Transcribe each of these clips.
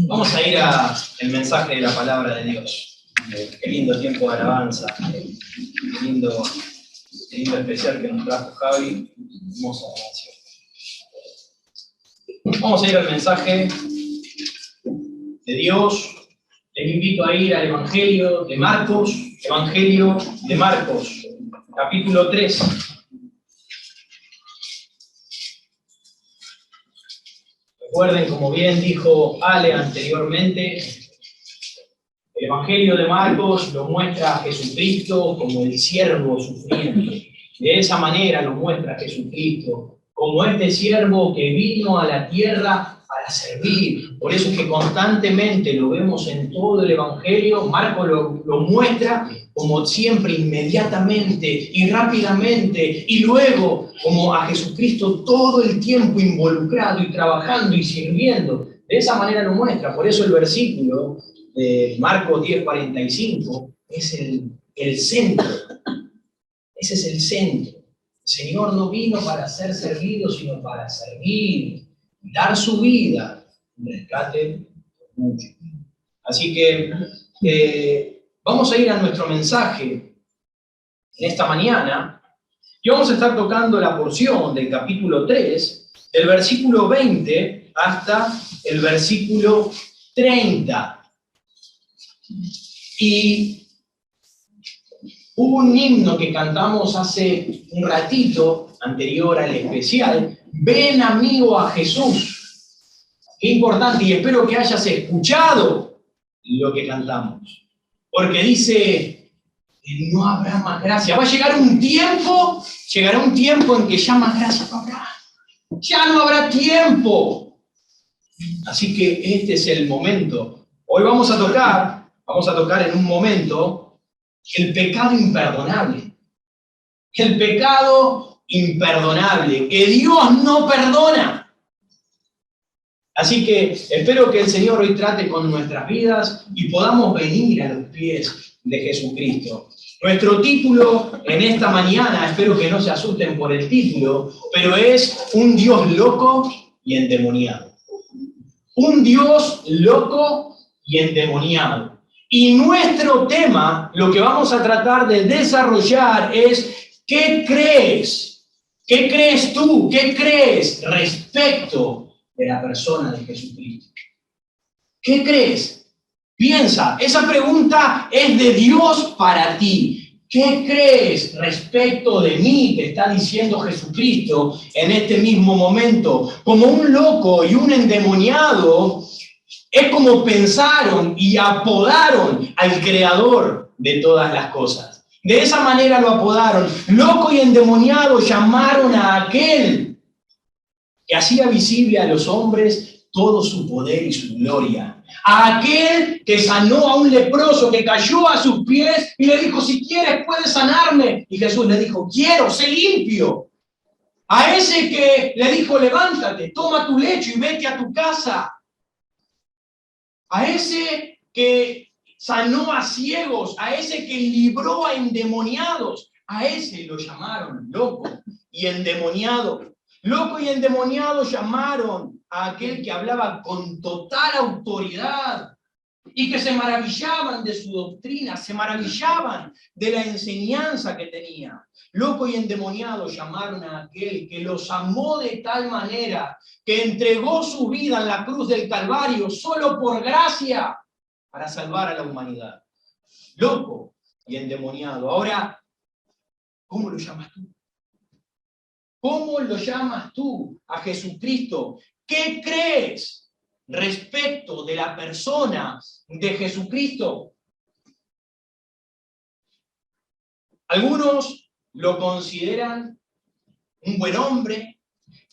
Vamos a ir al mensaje de la palabra de Dios. Qué lindo tiempo de alabanza, qué lindo especial que nos trajo Javi, hermosa canción. Vamos a ir al mensaje de Dios. Les invito a ir al Evangelio de Marcos, capítulo 3. Recuerden, como bien dijo Ale anteriormente, el Evangelio de Marcos lo muestra a Jesucristo como el siervo sufriente. De esa manera lo muestra a Jesucristo, como este siervo que vino a la tierra para servir. Por eso es que constantemente lo vemos en todo el Evangelio. Marcos lo muestra como siempre, inmediatamente y rápidamente, y luego como a Jesucristo todo el tiempo involucrado y trabajando y sirviendo. De esa manera lo muestra. Por eso el versículo de Marcos 10:45 es el centro. Ese es el centro. El Señor no vino para ser servido, sino para servir, dar su vida, un rescate mucho. Así que vamos a ir a nuestro mensaje en esta mañana y vamos a estar tocando la porción del capítulo 3, del versículo 20 hasta el versículo 30. Y hubo un himno que cantamos hace un ratito, anterior al especial, ven amigo a Jesús. Qué importante, y espero que hayas escuchado lo que cantamos. Porque dice, no habrá más gracia. Va a llegar un tiempo, llegará un tiempo en que ya más gracia no habrá. Ya no habrá tiempo. Así que este es el momento. Hoy vamos a tocar en un momento el pecado imperdonable. El pecado imperdonable, que Dios no perdona. Así que espero que el Señor hoy trate con nuestras vidas y podamos venir a los pies de Jesucristo. Nuestro título en esta mañana, espero que no se asusten por el título, pero es un Dios loco y endemoniado. Un Dios loco y endemoniado. Y nuestro tema, lo que vamos a tratar de desarrollar es, ¿qué crees? ¿Qué crees tú? ¿Qué crees respecto de la persona de Jesucristo? ¿Qué crees? Piensa, esa pregunta es de Dios para ti. ¿Qué crees respecto de mí? Te está diciendo Jesucristo en este mismo momento. Como un loco y un endemoniado, es como pensaron y apodaron al Creador de todas las cosas. De esa manera lo apodaron. Loco y endemoniado llamaron a aquel que hacía visible a los hombres todo su poder y su gloria. A aquel que sanó a un leproso que cayó a sus pies y le dijo, si quieres puedes sanarme. Y Jesús le dijo, quiero, sé limpio. A ese que le dijo, levántate, toma tu lecho y vete a tu casa. A ese que sanó a ciegos, a ese que libró a endemoniados, a ese lo llamaron loco y endemoniado. Loco y endemoniado llamaron a aquel que hablaba con total autoridad y que se maravillaban de su doctrina, se maravillaban de la enseñanza que tenía. Loco y endemoniado llamaron a aquel que los amó de tal manera que entregó su vida en la cruz del Calvario solo por gracia para salvar a la humanidad. Loco y endemoniado. Ahora, ¿cómo lo llamas tú? ¿Cómo lo llamas tú a Jesucristo? ¿Qué crees respecto de la persona de Jesucristo? Algunos lo consideran un buen hombre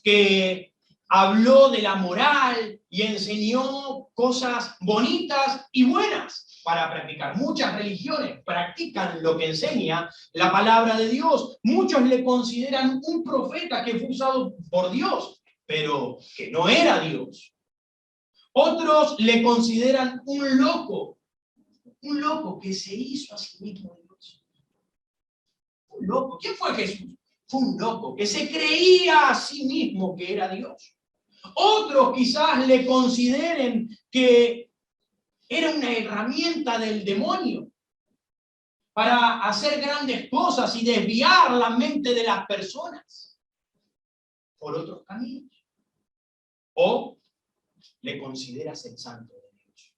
que habló de la moral y enseñó cosas bonitas y buenas para practicar. Muchas religiones practican lo que enseña la palabra de Dios. Muchos le consideran un profeta que fue usado por Dios, pero que no era Dios. Otros le consideran un loco que se hizo a sí mismo Dios. Un loco. ¿Quién fue Jesús? Fue un loco que se creía a sí mismo que era Dios. Otros quizás le consideren que era una herramienta del demonio para hacer grandes cosas y desviar la mente de las personas por otros caminos. O le consideras el santo de Dios.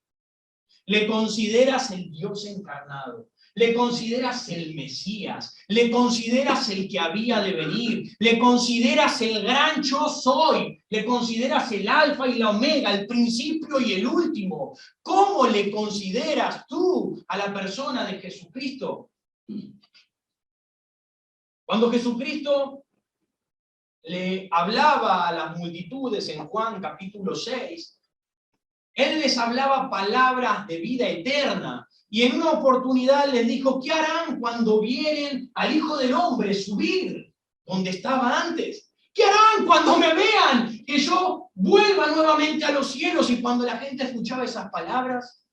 Le consideras el Dios encarnado. Le consideras el Mesías. Le consideras el que había de venir. Le consideras el gran yo soy. Le consideras el alfa y la omega, el principio y el último. ¿Cómo le consideras tú a la persona de Jesucristo? Cuando Jesucristo le hablaba a las multitudes en Juan capítulo 6, Él les hablaba palabras de vida eterna. Y en una oportunidad les dijo, ¿qué harán cuando vieren al Hijo del Hombre subir donde estaba antes? ¿Qué harán cuando me vean que yo vuelva nuevamente a los cielos? Y cuando la gente escuchaba esas palabras,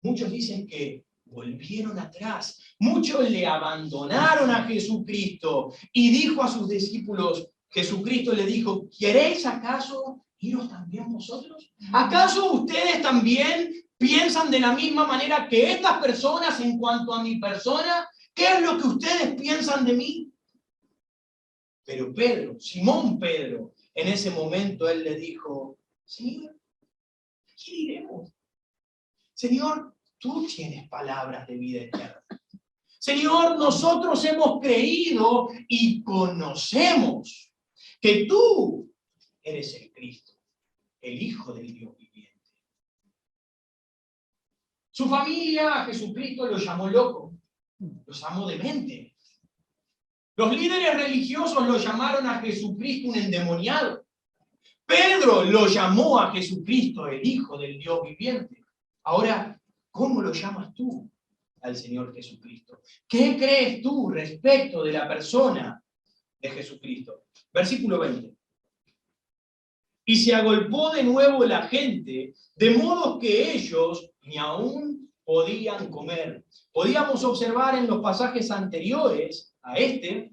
muchos dicen que volvieron atrás. Muchos le abandonaron a Jesucristo. Y dijo a sus discípulos, Jesucristo le dijo, ¿queréis acaso iros también vosotros? ¿Acaso ustedes también piensan de la misma manera que estas personas en cuanto a mi persona? ¿Qué es lo que ustedes piensan de mí? Pero Pedro, Simón Pedro, en ese momento él le dijo, Señor, ¿qué diremos? Señor, tú tienes palabras de vida eterna. Señor, nosotros hemos creído y conocemos que tú eres el Cristo, el Hijo del Dios viviente. Su familia a Jesucristo lo llamó loco, lo llamó demente. Los líderes religiosos lo llamaron a Jesucristo un endemoniado. Pedro lo llamó a Jesucristo el Hijo del Dios viviente. Ahora, ¿cómo lo llamas tú al Señor Jesucristo? ¿Qué crees tú respecto de la persona de Jesucristo? Versículo 20. Y se agolpó de nuevo la gente, de modo que ellos ni aún podían comer. Podíamos observar en los pasajes anteriores a este,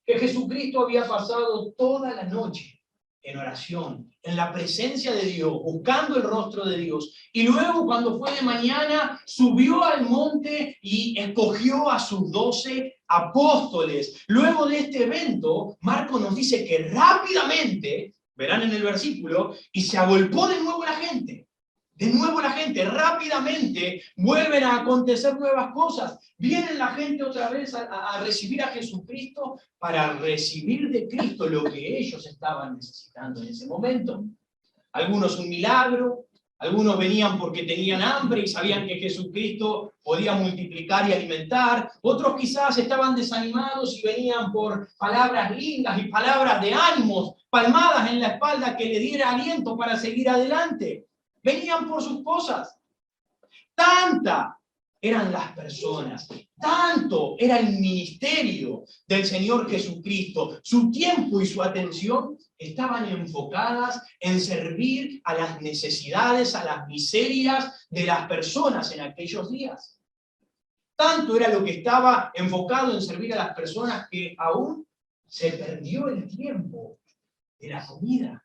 que Jesucristo había pasado toda la noche en oración, en la presencia de Dios, buscando el rostro de Dios. Y luego, cuando fue de mañana, subió al monte y escogió a sus 12 apóstoles. Luego de este evento, Marcos nos dice que rápidamente, verán en el versículo, y se agolpó de nuevo la gente. De nuevo la gente, rápidamente vuelven a acontecer nuevas cosas. Viene la gente otra vez a recibir a Jesucristo para recibir de Cristo lo que ellos estaban necesitando en ese momento. Algunos un milagro, algunos venían porque tenían hambre y sabían que Jesucristo podía multiplicar y alimentar. Otros quizás estaban desanimados y venían por palabras lindas y palabras de ánimos, palmadas en la espalda que le diera aliento para seguir adelante. Venían por sus cosas. Tanta eran las personas, tanto era el ministerio del Señor Jesucristo, su tiempo y su atención estaban enfocadas en servir a las necesidades, a las miserias de las personas en aquellos días. Tanto era lo que estaba enfocado en servir a las personas que aún se perdió el tiempo de la comida.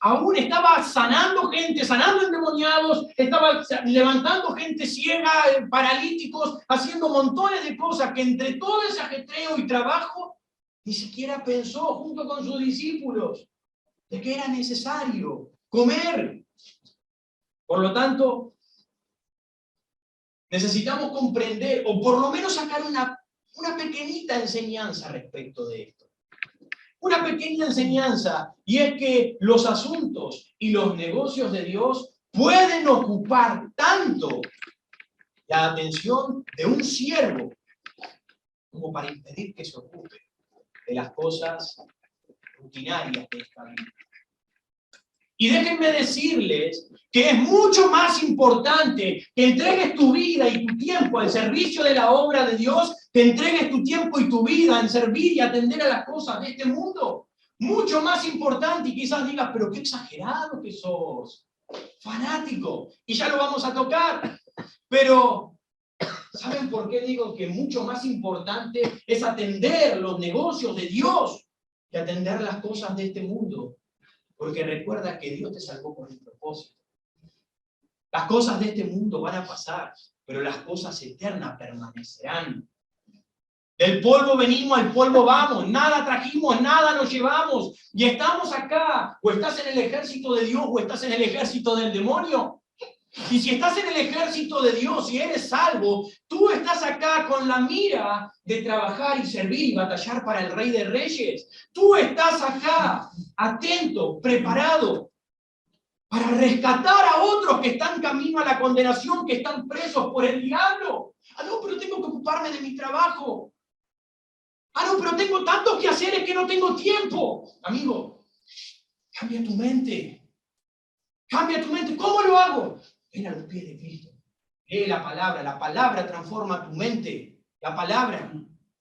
Aún estaba sanando gente, sanando endemoniados, estaba levantando gente ciega, paralíticos, haciendo montones de cosas que entre todo ese ajetreo y trabajo, ni siquiera pensó junto con sus discípulos de que era necesario comer. Por lo tanto, necesitamos comprender, o por lo menos sacar una pequeñita enseñanza respecto de esto. Una pequeña enseñanza, y es que los asuntos y los negocios de Dios pueden ocupar tanto la atención de un siervo como para impedir que se ocupe de las cosas rutinarias de esta vida. Y déjenme decirles que es mucho más importante que entregues tu vida y tu tiempo al servicio de la obra de Dios, que entregues tu tiempo y tu vida en servir y atender a las cosas de este mundo. Mucho más importante, y quizás digas, pero qué exagerado que sos, fanático, y ya lo vamos a tocar. Pero, ¿saben por qué digo que mucho más importante es atender los negocios de Dios que atender las cosas de este mundo, porque recuerda que Dios te salvó con un propósito. Las cosas de este mundo van a pasar, pero las cosas eternas permanecerán. Del polvo venimos, al polvo vamos, nada trajimos, nada nos llevamos, y estamos acá, o estás en el ejército de Dios, o estás en el ejército del demonio. Y si estás en el ejército de Dios y eres salvo, tú estás acá con la mira de trabajar y servir y batallar para el Rey de Reyes. Tú estás acá, atento, preparado, para rescatar a otros que están camino a la condenación, que están presos por el diablo. Ah, no, pero tengo que ocuparme de mi trabajo. Ah, no, pero tengo tantos quehaceres que no tengo tiempo. Amigo, cambia tu mente. Cambia tu mente. ¿Cómo lo hago? Ven a los pies de Cristo. Lee la palabra transforma tu mente. La palabra.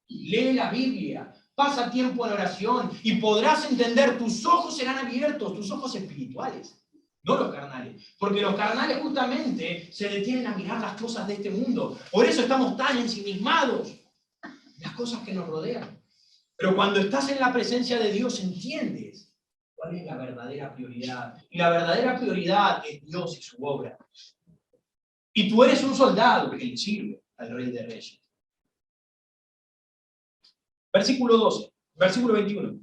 Lee la Biblia. Pasa tiempo en oración y podrás entender, tus ojos serán abiertos, tus ojos espirituales. No los carnales, porque los carnales justamente se detienen a mirar las cosas de este mundo. Por eso estamos tan ensimismados, las cosas que nos rodean. Pero cuando estás en la presencia de Dios, entiendes cuál es la verdadera prioridad. Y la verdadera prioridad es Dios y su obra. Y tú eres un soldado que le sirve al Rey de Reyes. Versículo 12, versículo 21.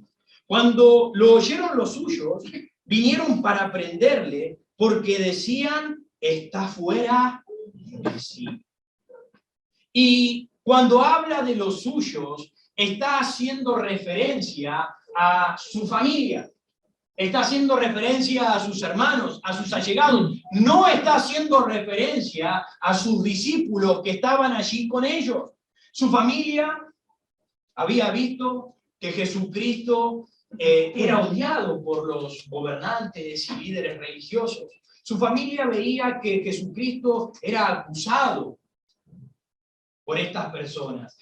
Cuando lo oyeron los suyos, vinieron para prenderle porque decían, está fuera de sí. Y cuando habla de los suyos, está haciendo referencia a su familia. Está haciendo referencia a sus hermanos, a sus allegados. No está haciendo referencia a sus discípulos que estaban allí con ellos. Su familia había visto que Jesucristo era odiado por los gobernantes y líderes religiosos. Su familia veía que Jesucristo era acusado por estas personas.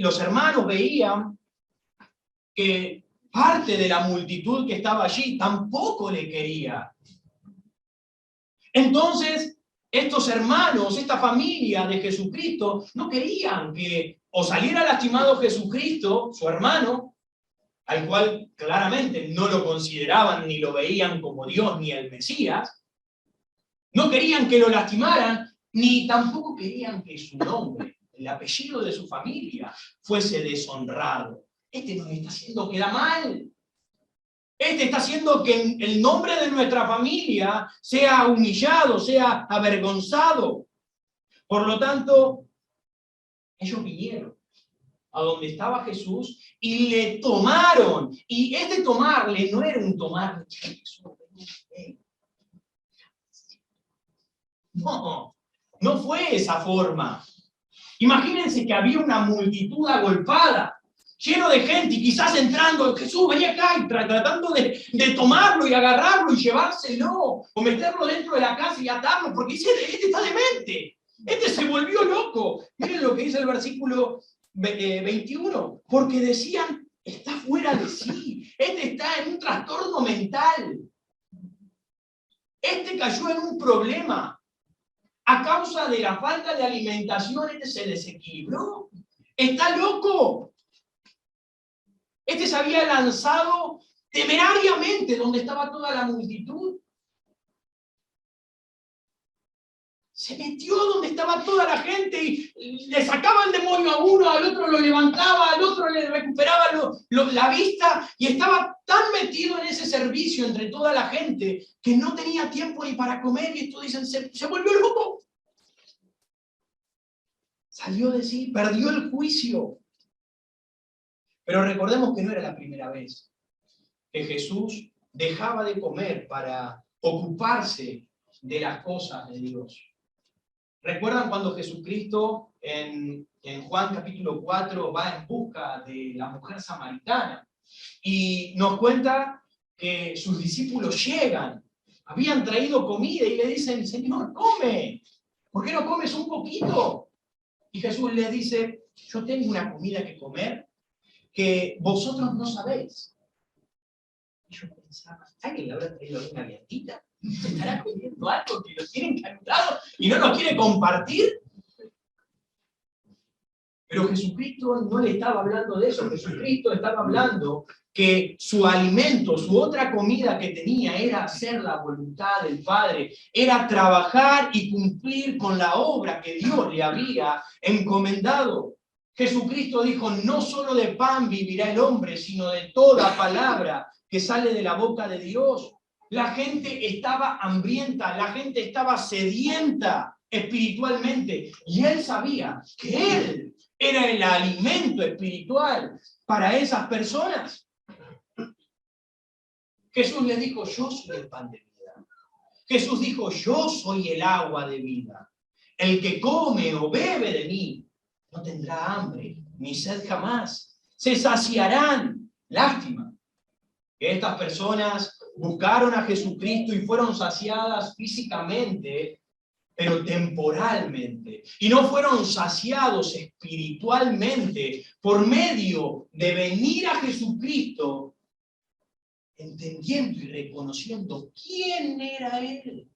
Los hermanos veían que parte de la multitud que estaba allí tampoco le quería. Entonces, estos hermanos, esta familia de Jesucristo, no querían que o saliera lastimado Jesucristo, su hermano, al cual claramente no lo consideraban ni lo veían como Dios ni el Mesías, no querían que lo lastimaran, ni tampoco querían que su nombre, el apellido de su familia, fuese deshonrado. Este nos está haciendo quedar mal. Este está haciendo que el nombre de nuestra familia sea humillado, sea avergonzado. Por lo tanto, ellos vinieron a donde estaba Jesús y le tomaron. Y este tomarle no era un tomar. No, no fue esa forma. Imagínense que había una multitud agolpada, lleno de gente, y quizás entrando, Jesús, venía acá, y tratando de tomarlo y agarrarlo y llevárselo, o meterlo dentro de la casa y atarlo, porque este está demente, este se volvió loco. Miren lo que dice el versículo 21, porque decían, está fuera de sí, este está en un trastorno mental, este cayó en un problema. A causa de la falta de alimentación, este se desequilibró. Está loco. Este se había lanzado temerariamente donde estaba toda la multitud. Se metió donde estaba toda la gente y le sacaba el demonio a uno, al otro lo levantaba, al otro le recuperaba la vista, y estaba tan metido en ese servicio entre toda la gente que no tenía tiempo ni para comer, y esto dicen, se volvió loco. Salió de sí, perdió el juicio. Pero recordemos que no era la primera vez que Jesús dejaba de comer para ocuparse de las cosas de Dios. ¿Recuerdan cuando Jesucristo en Juan capítulo 4 va en busca de la mujer samaritana? Y nos cuenta que sus discípulos llegan, habían traído comida y le dicen, Señor, come, ¿por qué no comes un poquito? Y Jesús les dice, yo tengo una comida que comer que vosotros no sabéis. Y yo pensaba, ¿alguien le habrá traído alguna viandita? ¿Se estará comiendo algo que lo tienen calculado y no nos quiere compartir? Pero Jesucristo no le estaba hablando de eso. Jesucristo estaba hablando que su alimento, su otra comida que tenía era hacer la voluntad del Padre, era trabajar y cumplir con la obra que Dios le había encomendado. Jesucristo dijo, no solo de pan vivirá el hombre, sino de toda palabra que sale de la boca de Dios. La gente estaba hambrienta, la gente estaba sedienta espiritualmente, y él sabía que él era el alimento espiritual para esas personas. Jesús le dijo, yo soy el pan de vida. Jesús dijo, yo soy el agua de vida. El que come o bebe de mí no tendrá hambre ni sed jamás. Se saciarán. Lástima que estas personas buscaron a Jesucristo y fueron saciadas físicamente, pero temporalmente. Y no fueron saciados espiritualmente por medio de venir a Jesucristo, entendiendo y reconociendo quién era Él.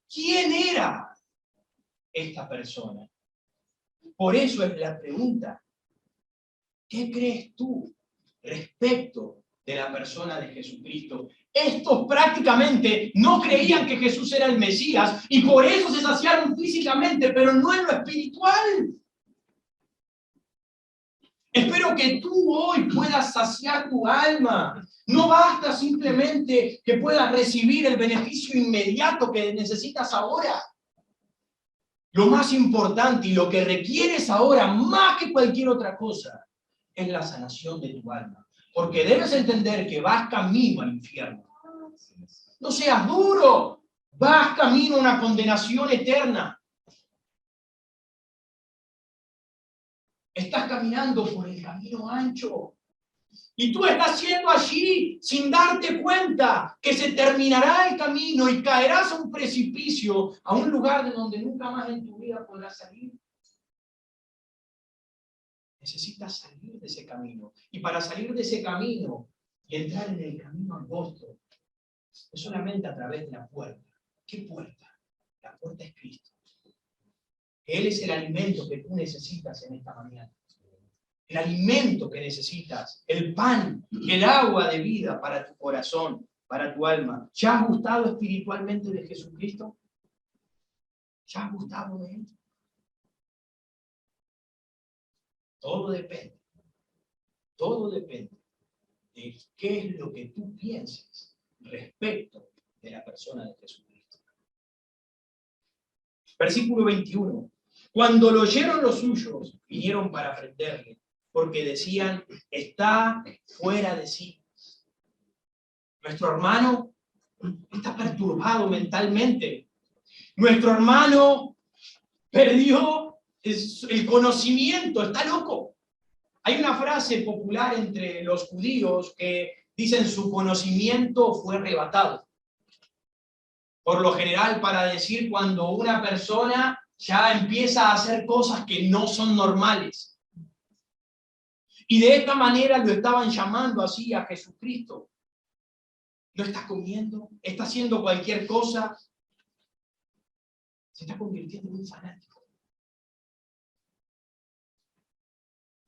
¿Quién era esta persona? Por eso es la pregunta. ¿Qué crees tú respecto de la persona de Jesucristo? Estos prácticamente no creían que Jesús era el Mesías y por eso se saciaron físicamente, pero no en lo espiritual. Espero que tú hoy puedas saciar tu alma. No basta simplemente que puedas recibir el beneficio inmediato que necesitas ahora. Lo más importante y lo que requieres ahora, más que cualquier otra cosa, es la sanación de tu alma. Porque debes entender que vas camino al infierno. No seas duro, vas camino a una condenación eterna. Estás caminando por el camino ancho. Y tú estás yendo allí sin darte cuenta que se terminará el camino y caerás a un precipicio, a un lugar de donde nunca más en tu vida podrás salir. Necesitas salir de ese camino. Y para salir de ese camino y entrar en el camino angosto, es solamente a través de la puerta. ¿Qué puerta? La puerta es Cristo. Él es el alimento que tú necesitas en esta mañana. El alimento que necesitas, el pan, el agua de vida para tu corazón, para tu alma. ¿Ya has gustado espiritualmente de Jesucristo? ¿Ya has gustado de Él? Todo depende de qué es lo que tú pienses respecto de la persona de Jesucristo. Versículo 21. Cuando lo oyeron los suyos, vinieron para prenderle, porque decían, está fuera de sí. Nuestro hermano está perturbado mentalmente. Nuestro hermano perdió el conocimiento, está loco. Hay una frase popular entre los judíos que dicen su conocimiento fue arrebatado. Por lo general, para decir cuando una persona ya empieza a hacer cosas que no son normales. Y de esta manera lo estaban llamando así a Jesucristo. No está comiendo, está haciendo cualquier cosa. Se está convirtiendo en un fanático.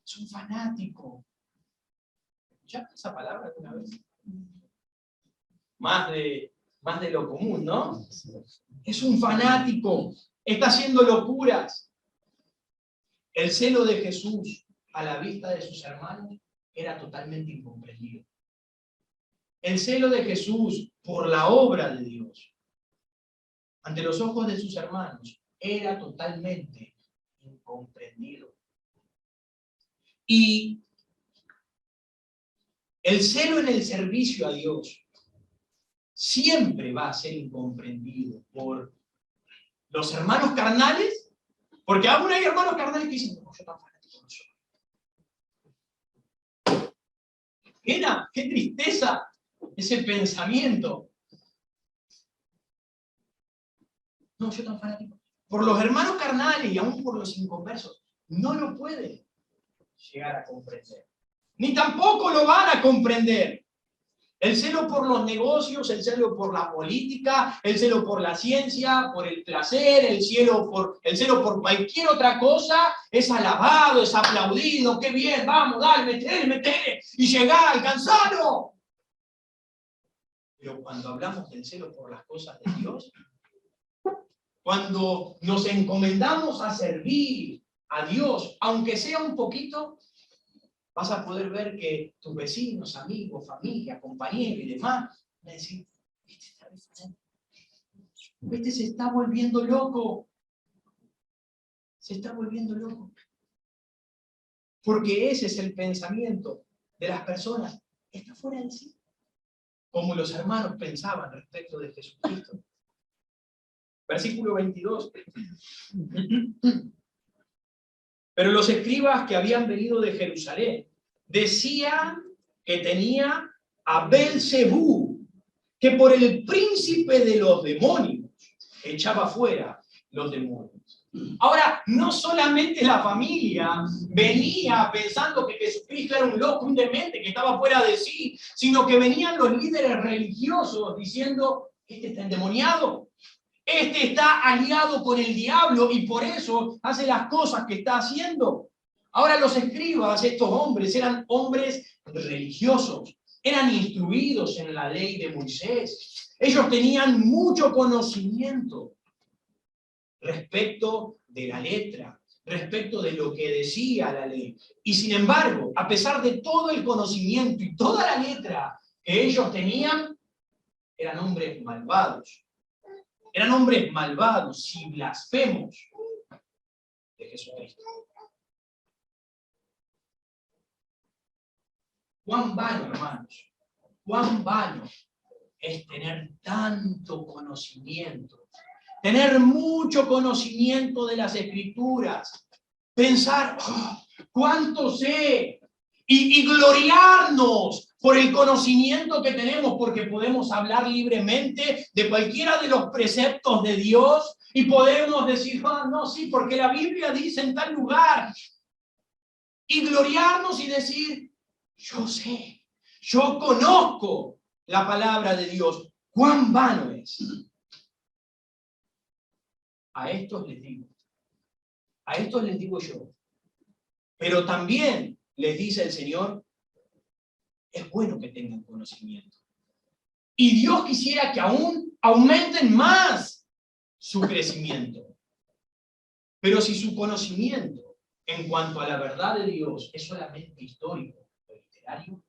Es un fanático. ¿Escuchaste esa palabra alguna vez? Más de lo común, ¿no? Es un fanático. Está haciendo locuras. El celo de Jesús a la vista de sus hermanos era totalmente incomprendido. El celo de Jesús por la obra de Dios ante los ojos de sus hermanos era totalmente incomprendido. Y el celo en el servicio a Dios siempre va a ser incomprendido por los hermanos carnales, porque aún hay hermanos carnales que dicen, no, yo tan fanático no soy. Qué tristeza ese pensamiento. No, yo tan fanático. Por los hermanos carnales y aún por los inconversos, no lo pueden llegar a comprender. Ni tampoco lo van a comprender. El celo por los negocios, el celo por la política, el celo por la ciencia, por el placer, el celo por cualquier otra cosa es alabado, es aplaudido. ¡Qué bien! ¡Vamos, dale, metele! ¡Y llegá, alcanzalo! Pero cuando hablamos del celo por las cosas de Dios, cuando nos encomendamos a servir a Dios, aunque sea un poquito, vas a poder ver que tus vecinos, amigos, familia, compañeros y demás van a decir, este está diferente. Este se está volviendo loco. Se está volviendo loco. Porque ese es el pensamiento de las personas. Está fuera de sí. Como los hermanos pensaban respecto de Jesucristo. Versículo 22. Pero los escribas que habían venido de Jerusalén decían que tenía a Belzebú, que por el príncipe de los demonios echaba fuera los demonios. Ahora, no solamente la familia venía pensando que Jesucristo era un loco, un demente, que estaba fuera de sí, sino que venían los líderes religiosos diciendo, este está endemoniado, este está aliado con el diablo y por eso hace las cosas que está haciendo. Ahora los escribas, estos hombres, eran hombres religiosos, eran instruidos en la ley de Moisés. Ellos tenían mucho conocimiento respecto de la letra, respecto de lo que decía la ley. Y sin embargo, a pesar de todo el conocimiento y toda la letra que ellos tenían, eran hombres malvados. Eran hombres malvados y blasfemos de Jesucristo. Cuán vano, hermanos, cuán vano es tener tanto conocimiento, tener mucho conocimiento de las Escrituras, pensar, oh, cuánto sé, y gloriarnos por el conocimiento que tenemos, porque podemos hablar libremente de cualquiera de los preceptos de Dios y podemos decir, no, sí, porque la Biblia dice en tal lugar, y gloriarnos y decir, yo sé, yo conozco la palabra de Dios. ¿Cuán vano es? A estos les digo yo, pero también les dice el Señor, es bueno que tengan conocimiento. Y Dios quisiera que aún aumenten más su crecimiento. Pero si su conocimiento en cuanto a la verdad de Dios es solamente histórico o literario,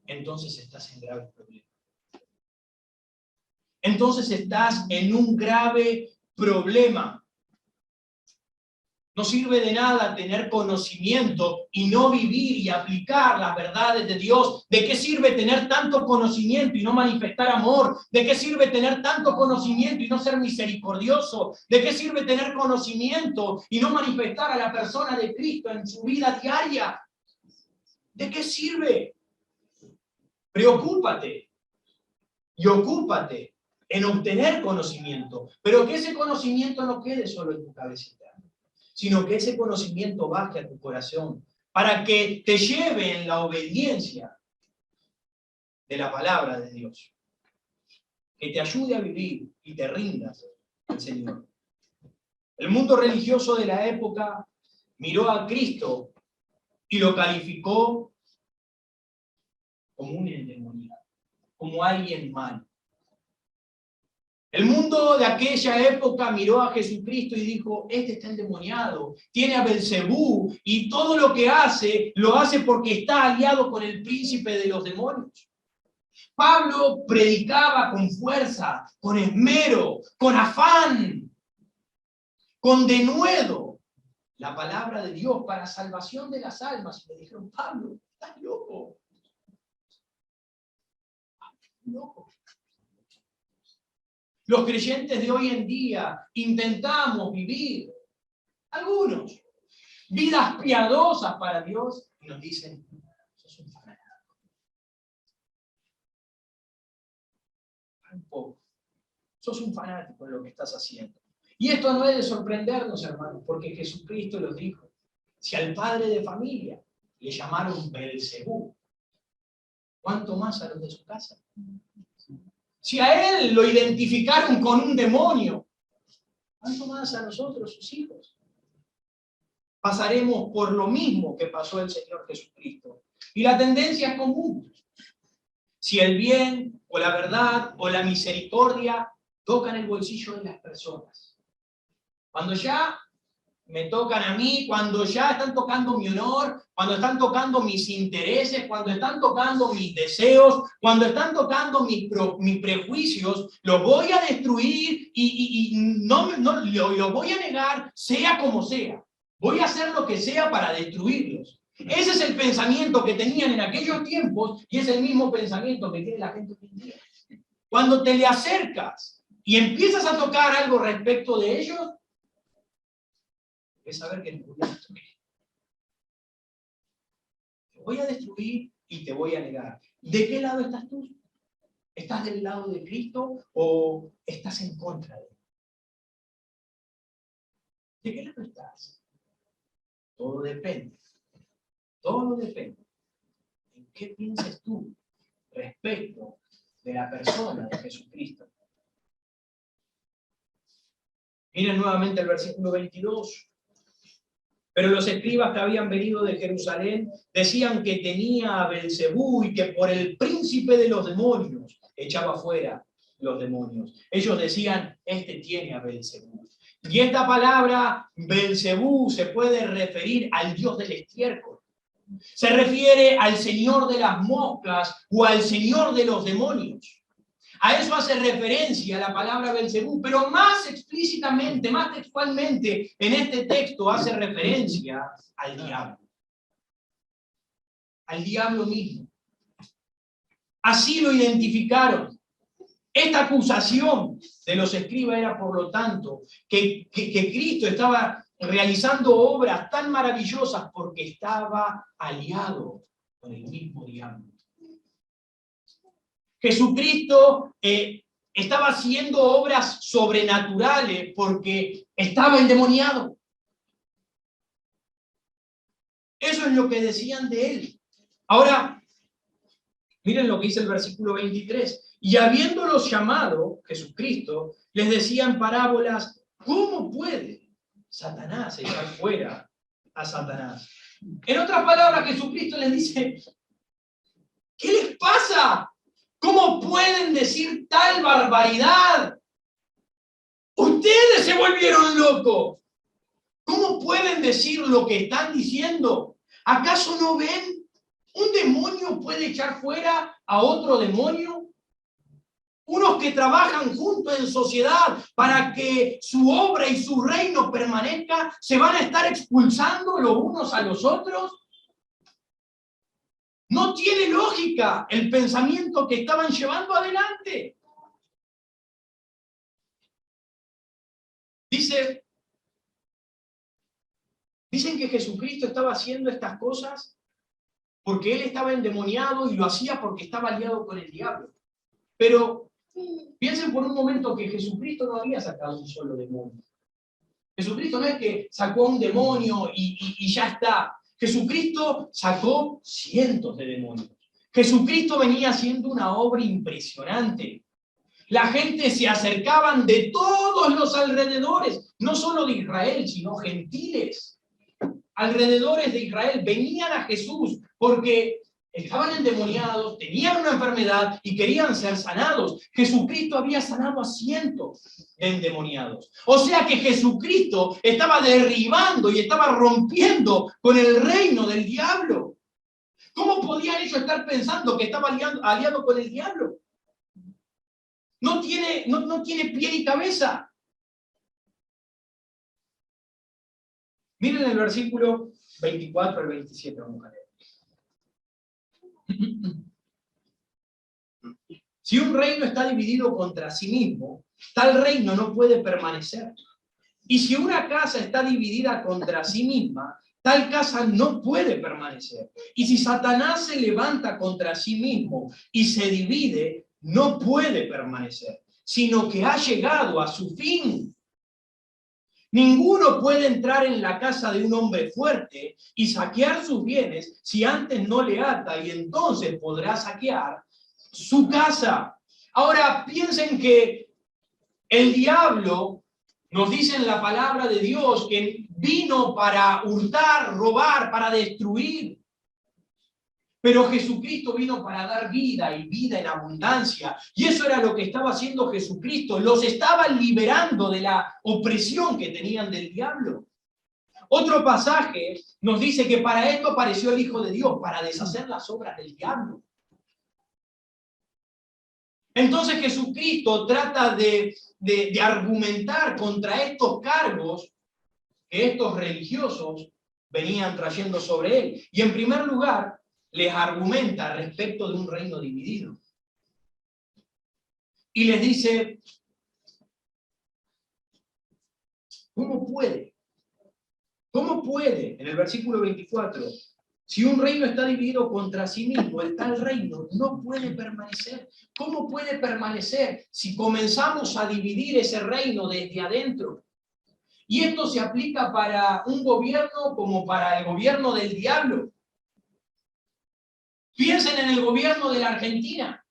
entonces estás en grave problema. Entonces estás en un grave problema. No sirve de nada tener conocimiento y no vivir y aplicar las verdades de Dios. ¿De qué sirve tener tanto conocimiento y no manifestar amor? ¿De qué sirve tener tanto conocimiento y no ser misericordioso? ¿De qué sirve tener conocimiento y no manifestar a la persona de Cristo en su vida diaria? ¿De qué sirve? Preocúpate y ocúpate en obtener conocimiento, pero que ese conocimiento no quede solo en tu cabecita, sino que ese conocimiento baje a tu corazón, para que te lleve en la obediencia de la palabra de Dios, que te ayude a vivir y te rindas al Señor. El mundo religioso de la época miró a Cristo y lo calificó como un endemoniado, como alguien malo. El mundo de aquella época miró a Jesucristo y dijo, este está endemoniado, tiene a Belzebú y todo lo que hace, lo hace porque está aliado con el príncipe de los demonios. Pablo predicaba con fuerza, con esmero, con afán, con denuedo, la palabra de Dios para salvación de las almas. Y me dijeron, Pablo, estás loco. Loco. Los creyentes de hoy en día intentamos vivir, algunos, vidas piadosas para Dios y nos dicen, sos un fanático. Un poco. Sos un fanático en lo que estás haciendo. Y esto no es de sorprendernos, hermanos, porque Jesucristo lo dijo. Si al padre de familia le llamaron Belcebú. ¿Cuánto más a los de su casa? Si a él lo identificaron con un demonio, ¿cuánto más a nosotros, sus hijos? Pasaremos por lo mismo que pasó el Señor Jesucristo. Y la tendencia es común. Si el bien, o la verdad, o la misericordia tocan el bolsillo de las personas. Cuando ya me tocan a mí, cuando ya están tocando mi honor, cuando están tocando mis intereses, cuando están tocando mis deseos, cuando están tocando mis prejuicios, los voy a destruir y no lo voy a negar, sea como sea. Voy a hacer lo que sea para destruirlos. Ese es el pensamiento que tenían en aquellos tiempos y es el mismo pensamiento que tiene la gente hoy en día. Cuando te le acercas y empiezas a tocar algo respecto de ellos, es saber que te voy a destruir. Te voy a destruir y te voy a negar. ¿De qué lado estás tú? ¿Estás del lado de Cristo o estás en contra de él? ¿De qué lado estás? Todo depende. Todo depende. ¿En qué piensas tú respecto de la persona de Jesucristo? Miren nuevamente el versículo 22. Pero los escribas que habían venido de Jerusalén decían que tenía a Belcebú y que por el príncipe de los demonios echaba fuera los demonios. Ellos decían, este tiene a Belcebú. Y esta palabra Belcebú se puede referir al dios del estiércol. Se refiere al señor de las moscas o al señor de los demonios. A eso hace referencia la palabra Belcebú, pero más explícitamente, más textualmente, en este texto hace referencia al diablo. Al diablo mismo. Así lo identificaron. Esta acusación de los escribas era, por lo tanto, que Cristo estaba realizando obras tan maravillosas porque estaba aliado con el mismo diablo. Jesucristo estaba haciendo obras sobrenaturales porque estaba endemoniado. Eso es lo que decían de él. Ahora, miren lo que dice el versículo 23. Y habiéndolos llamado, Jesucristo, les decía en parábolas, ¿cómo puede Satanás echar fuera a Satanás? En otras palabras, Jesucristo les dice, ¿qué les pasa? ¿Cómo pueden decir tal barbaridad? Ustedes se volvieron locos. ¿Cómo pueden decir lo que están diciendo? ¿Acaso no ven? ¿Un demonio puede echar fuera a otro demonio? Unos que trabajan juntos en sociedad para que su obra y su reino permanezca, ¿se van a estar expulsando los unos a los otros? No tiene lógica el pensamiento que estaban llevando adelante. Dicen que Jesucristo estaba haciendo estas cosas porque él estaba endemoniado y lo hacía porque estaba aliado con el diablo. Pero piensen por un momento que Jesucristo no había sacado un solo demonio. Jesucristo no es que sacó un demonio y ya está. Jesucristo sacó cientos de demonios. Jesucristo venía haciendo una obra impresionante. La gente se acercaban de todos los alrededores, no solo de Israel, sino gentiles. Alrededores de Israel venían a Jesús porque estaban endemoniados, tenían una enfermedad y querían ser sanados. Jesucristo había sanado a cientos de endemoniados. O sea que Jesucristo estaba derribando y estaba rompiendo con el reino del diablo. ¿Cómo podían ellos estar pensando que estaba aliado con el diablo? No tiene pie ni cabeza. Miren el versículo 24 al 27, vamos a leer. Si un reino está dividido contra sí mismo, tal reino no puede permanecer. Y si una casa está dividida contra sí misma, tal casa no puede permanecer. Y si Satanás se levanta contra sí mismo y se divide, no puede permanecer, sino que ha llegado a su fin. Ninguno puede entrar en la casa de un hombre fuerte y saquear sus bienes si antes no le ata, y entonces podrá saquear su casa. Ahora piensen que el diablo, nos dice en la palabra de Dios, que vino para hurtar, robar, para destruir. Pero Jesucristo vino para dar vida y vida en abundancia. Y eso era lo que estaba haciendo Jesucristo. Los estaba liberando de la opresión que tenían del diablo. Otro pasaje nos dice que para esto apareció el Hijo de Dios, para deshacer las obras del diablo. Entonces Jesucristo trata de argumentar contra estos cargos que estos religiosos venían trayendo sobre él. Y en primer lugar, les argumenta respecto de un reino dividido. Y les dice, ¿cómo puede? ¿Cómo puede? En el versículo 24, si un reino está dividido contra sí mismo, el tal reino no puede permanecer. ¿Cómo puede permanecer si comenzamos a dividir ese reino desde adentro? Y esto se aplica para un gobierno como para el gobierno del diablo. Piensen en el gobierno de la Argentina.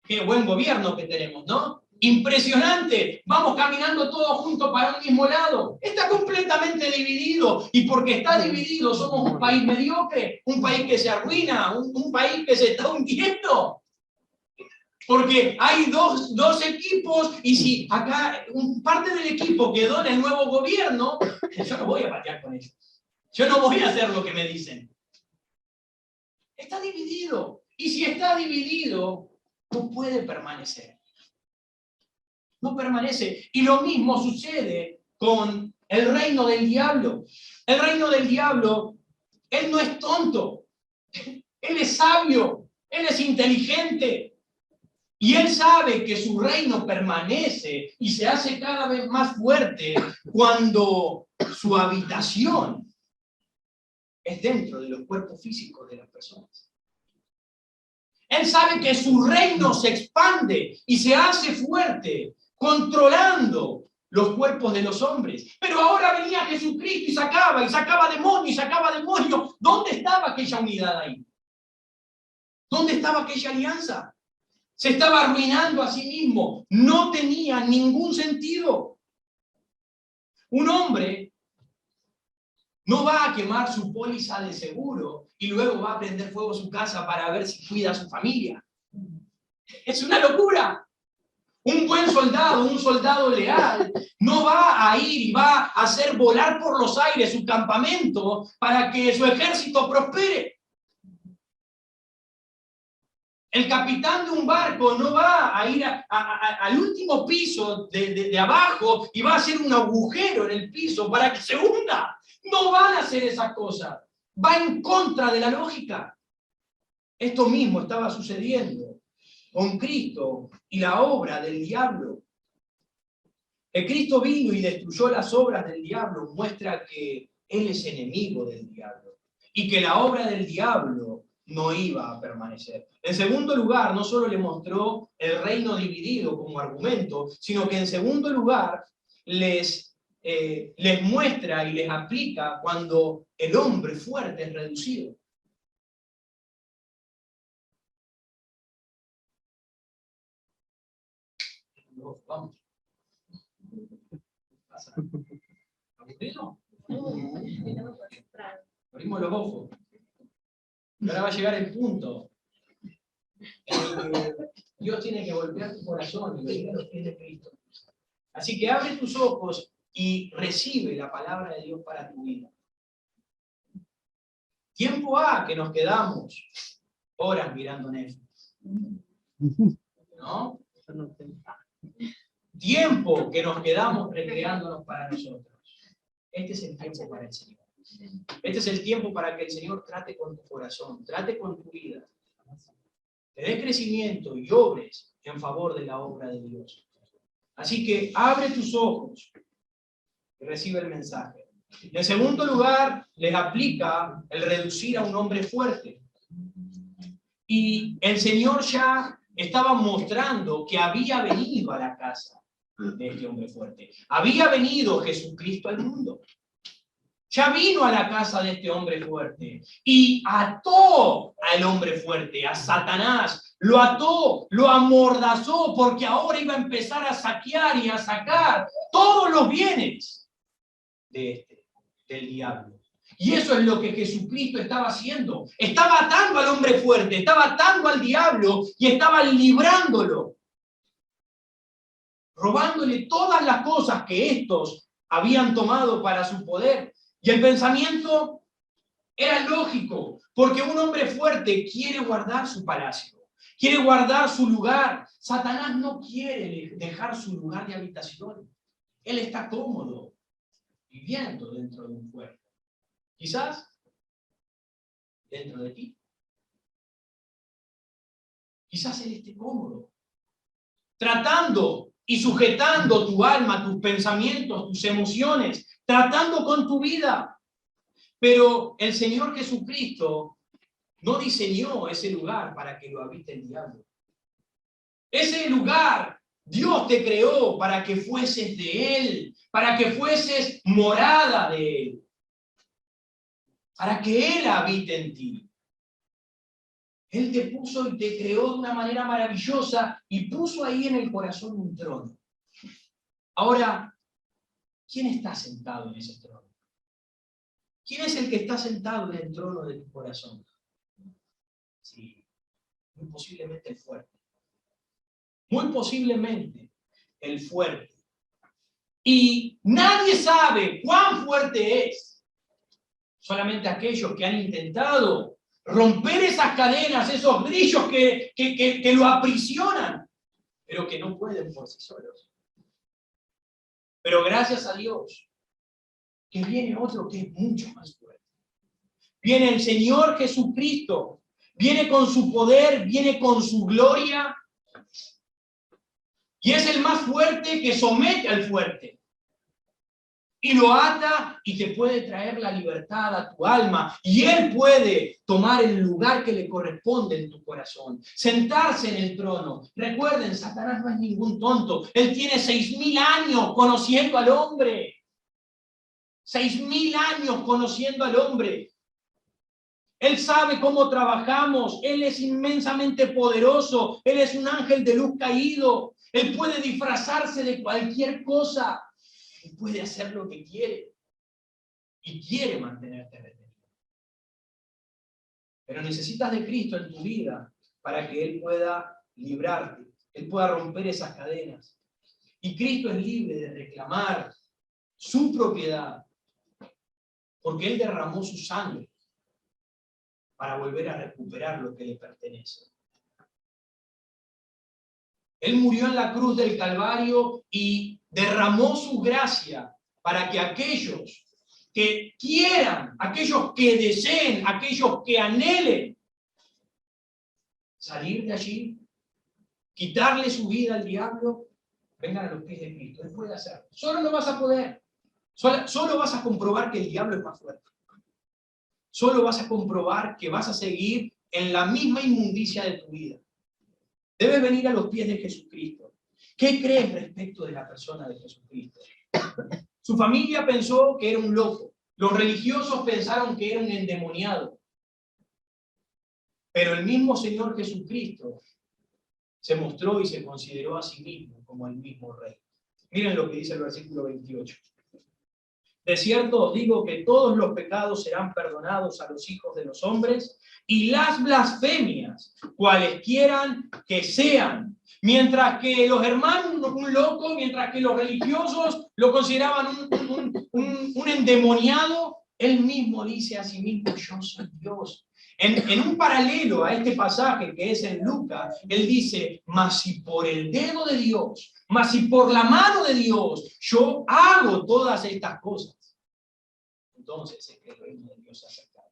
Qué buen gobierno que tenemos, ¿no? Impresionante. Vamos caminando todos juntos para un mismo lado. Está completamente dividido. Y porque está dividido, somos un país mediocre, un país que se arruina, un país que se está hundiendo. Porque hay dos equipos, y si acá parte del equipo quedó en el nuevo gobierno, yo no voy a patear con ellos. Yo no voy a hacer lo que me dicen. Está dividido. Y si está dividido, no puede permanecer. No permanece. Y lo mismo sucede con el reino del diablo. El reino del diablo, él no es tonto. Él es sabio. Él es inteligente. Y él sabe que su reino permanece y se hace cada vez más fuerte cuando su habitación es dentro de los cuerpos físicos de las personas. Él sabe que su reino se expande y se hace fuerte, controlando los cuerpos de los hombres. Pero ahora venía Jesucristo y sacaba demonios. ¿Dónde estaba aquella unidad ahí? ¿Dónde estaba aquella alianza? Se estaba arruinando a sí mismo. No tenía ningún sentido. Un hombre no va a quemar su póliza de seguro y luego va a prender fuego a su casa para ver si cuida a su familia. Es una locura. Un buen soldado, un soldado leal, no va a ir y va a hacer volar por los aires su campamento para que su ejército prospere. El capitán de un barco no va a ir al último piso de abajo y va a hacer un agujero en el piso para que se hunda. No van a hacer esas cosas. Va en contra de la lógica. Esto mismo estaba sucediendo con Cristo y la obra del diablo. Que Cristo vino y destruyó las obras del diablo muestra que Él es enemigo del diablo y que la obra del diablo no iba a permanecer. En segundo lugar, no solo le mostró el reino dividido como argumento, sino que en segundo lugar les muestra y les aplica cuando el hombre fuerte es reducido. Vamos. ¿Pasa? ¿Aburrido? Abrimos los ojos. Y ahora va a llegar el punto en que Dios tiene que golpear tu corazón y venir a los pies de Cristo. Así que abre tus ojos y recibe la palabra de Dios para tu vida. Tiempo ha que nos quedamos horas mirando Netflix. ¿No? Tiempo que nos quedamos recreándonos para nosotros. Este es el tiempo para el Señor. Este es el tiempo para que el Señor trate con tu corazón, trate con tu vida, te dé crecimiento y obres en favor de la obra de Dios. Así que abre tus ojos y recibe el mensaje. En segundo lugar, les aplica el reducir a un hombre fuerte. Y el Señor ya estaba mostrando que había venido a la casa. de este hombre fuerte. Había venido Jesucristo al mundo. Ya vino a la casa de este hombre fuerte y ató al hombre fuerte, a Satanás. Lo ató, lo amordazó, porque ahora iba a empezar a saquear y a sacar todos los bienes del diablo. Y eso es lo que Jesucristo estaba haciendo. Estaba atando al hombre fuerte, estaba atando al diablo y estaba librándolo, robándole todas las cosas que estos habían tomado para su poder. Y el pensamiento era lógico, porque un hombre fuerte quiere guardar su palacio, quiere guardar su lugar. Satanás no quiere dejar su lugar de habitación. Él está cómodo viviendo dentro de un cuerpo. Quizás dentro de ti. Quizás él esté cómodo, tratando y sujetando tu alma, tus pensamientos, tus emociones, tratando con tu vida. Pero el Señor Jesucristo no diseñó ese lugar para que lo habite el diablo. Ese lugar Dios te creó para que fueses de Él, para que fueses morada de Él, para que Él habite en ti. Él te puso y te creó de una manera maravillosa y puso ahí en el corazón un trono. Ahora, ¿quién está sentado en ese trono? ¿Quién es el que está sentado en el trono de tu corazón? Sí, muy posiblemente el fuerte. Muy posiblemente el fuerte. Y nadie sabe cuán fuerte es. Solamente aquellos que han intentado romper esas cadenas, esos grillos que lo aprisionan, pero que no pueden por sí solos. Pero gracias a Dios, que viene otro que es mucho más fuerte. Viene el Señor Jesucristo, viene con su poder, viene con su gloria, y es el más fuerte que somete al fuerte. Y lo ata y te puede traer la libertad a tu alma. Y Él puede tomar el lugar que le corresponde en tu corazón. Sentarse en el trono. Recuerden, Satanás no es ningún tonto. Él tiene 6.000 años conociendo al hombre. 6.000 años conociendo al hombre. Él sabe cómo trabajamos. Él es inmensamente poderoso. Él es un ángel de luz caído. Él puede disfrazarse de cualquier cosa. Él puede hacer lo que quiere. Y quiere mantenerte retenido. Pero necesitas de Cristo en tu vida para que Él pueda librarte. Él pueda romper esas cadenas. Y Cristo es libre de reclamar su propiedad. Porque Él derramó su sangre para volver a recuperar lo que le pertenece. Él murió en la cruz del Calvario y derramó su gracia para que aquellos que quieran, aquellos que deseen, aquellos que anhelen salir de allí, quitarle su vida al diablo, vengan a los pies de Cristo. Él puede hacerlo. Solo no vas a poder. Solo vas a comprobar que el diablo es más fuerte. Solo vas a comprobar que vas a seguir en la misma inmundicia de tu vida. Debes venir a los pies de Jesucristo. ¿Qué crees respecto de la persona de Jesucristo? Su familia pensó que era un loco. Los religiosos pensaron que era un endemoniado. Pero el mismo Señor Jesucristo se mostró y se consideró a sí mismo como el mismo Rey. Miren lo que dice el versículo 28. De cierto os digo que todos los pecados serán perdonados a los hijos de los hombres y las blasfemias, cualesquieran que sean. Mientras que los hermanos, un loco, mientras que los religiosos lo consideraban un endemoniado, él mismo dice a sí mismo, yo soy Dios. En un paralelo a este pasaje que es en Lucas, él dice, mas si por el dedo de Dios, mas si por la mano de Dios, yo hago todas estas cosas, entonces es que el reino de Dios se ha acercado.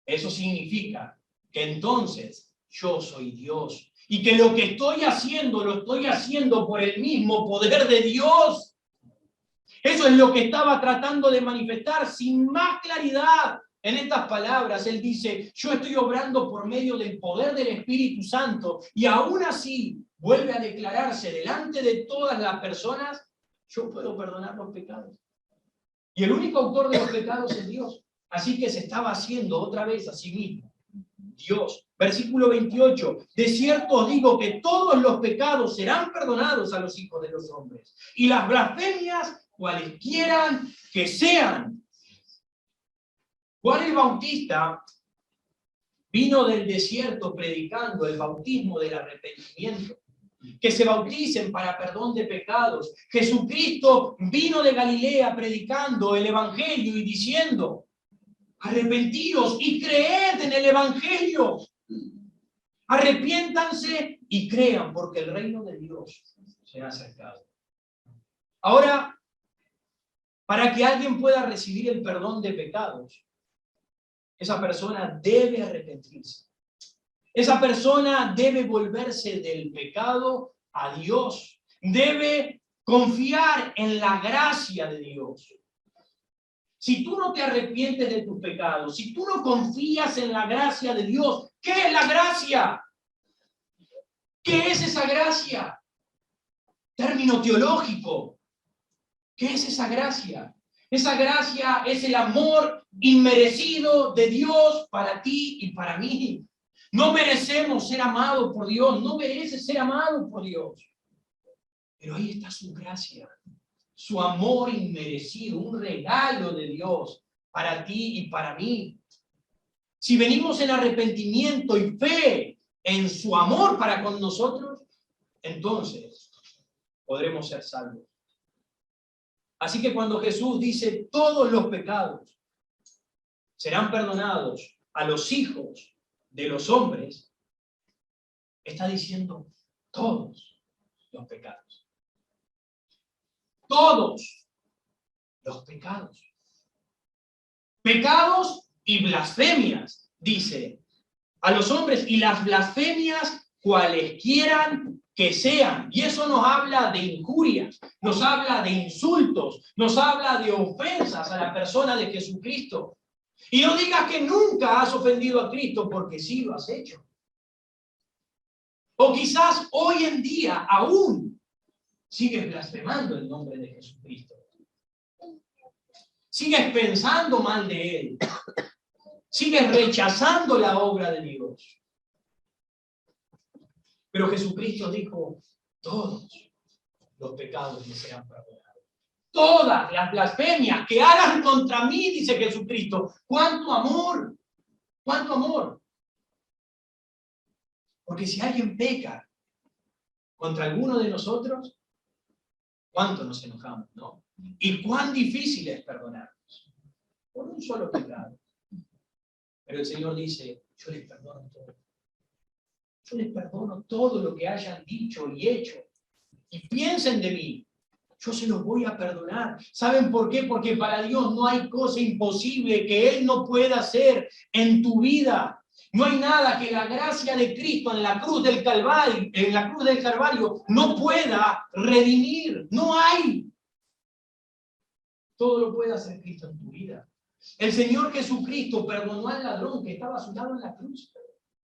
Eso significa que entonces yo soy Dios y que lo que estoy haciendo, lo estoy haciendo por el mismo poder de Dios. Eso es lo que estaba tratando de manifestar sin más claridad En estas palabras, él dice, yo estoy obrando por medio del poder del Espíritu Santo, y aún así vuelve a declararse delante de todas las personas, yo puedo perdonar los pecados. Y el único autor de los pecados es Dios. Así que se estaba haciendo otra vez a sí mismo Dios. Versículo 28. De cierto os digo que todos los pecados serán perdonados a los hijos de los hombres, y las blasfemias, cualesquieran que sean. Juan el Bautista vino del desierto predicando el bautismo del arrepentimiento, que se bauticen para perdón de pecados. Jesucristo vino de Galilea predicando el evangelio y diciendo, arrepentíos y creed en el evangelio. Arrepiéntanse y crean, porque el reino de Dios se ha acercado. Ahora, para que alguien pueda recibir el perdón de pecados, esa persona debe arrepentirse. Esa persona debe volverse del pecado a Dios. Debe confiar en la gracia de Dios. Si tú no te arrepientes de tus pecados, si tú no confías en la gracia de Dios, ¿qué es la gracia? ¿Qué es esa gracia? Término teológico. ¿Qué es esa gracia? Esa gracia es el amor inmerecido de Dios para ti y para mí. No merecemos ser amados por Dios, no mereces ser amado por Dios. Pero ahí está su gracia, su amor inmerecido, un regalo de Dios para ti y para mí. Si venimos en arrepentimiento y fe en su amor para con nosotros, entonces podremos ser salvos. Así que cuando Jesús dice todos los pecados serán perdonados a los hijos de los hombres, está diciendo todos los pecados. Todos los pecados. Pecados y blasfemias, dice, a los hombres, y las blasfemias cualesquieran que sean. Y eso nos habla de injurias, nos habla de insultos, nos habla de ofensas a la persona de Jesucristo. Y no digas que nunca has ofendido a Cristo, porque sí lo has hecho. O quizás hoy en día aún sigues blasfemando el nombre de Jesucristo. Sigues pensando mal de Él. Sigues rechazando la obra de Dios. Pero Jesucristo dijo, todos los pecados me serán perdonados. Todas las blasfemias que hagan contra mí, dice Jesucristo. ¡Cuánto amor! ¡Cuánto amor! Porque si alguien peca contra alguno de nosotros, ¿cuánto nos enojamos, no? Y cuán difícil es perdonarnos por un solo pecado. Pero el Señor dice, yo les perdono todo. Yo les perdono todo lo que hayan dicho y hecho. Y piensen de mí, yo se los voy a perdonar. ¿Saben por qué? Porque para Dios no hay cosa imposible que Él no pueda hacer en tu vida. No hay nada que la gracia de Cristo en la cruz del Calvario, no pueda redimir. No hay. Todo lo puede hacer Cristo en tu vida. El Señor Jesucristo perdonó al ladrón que estaba a su lado en la cruz.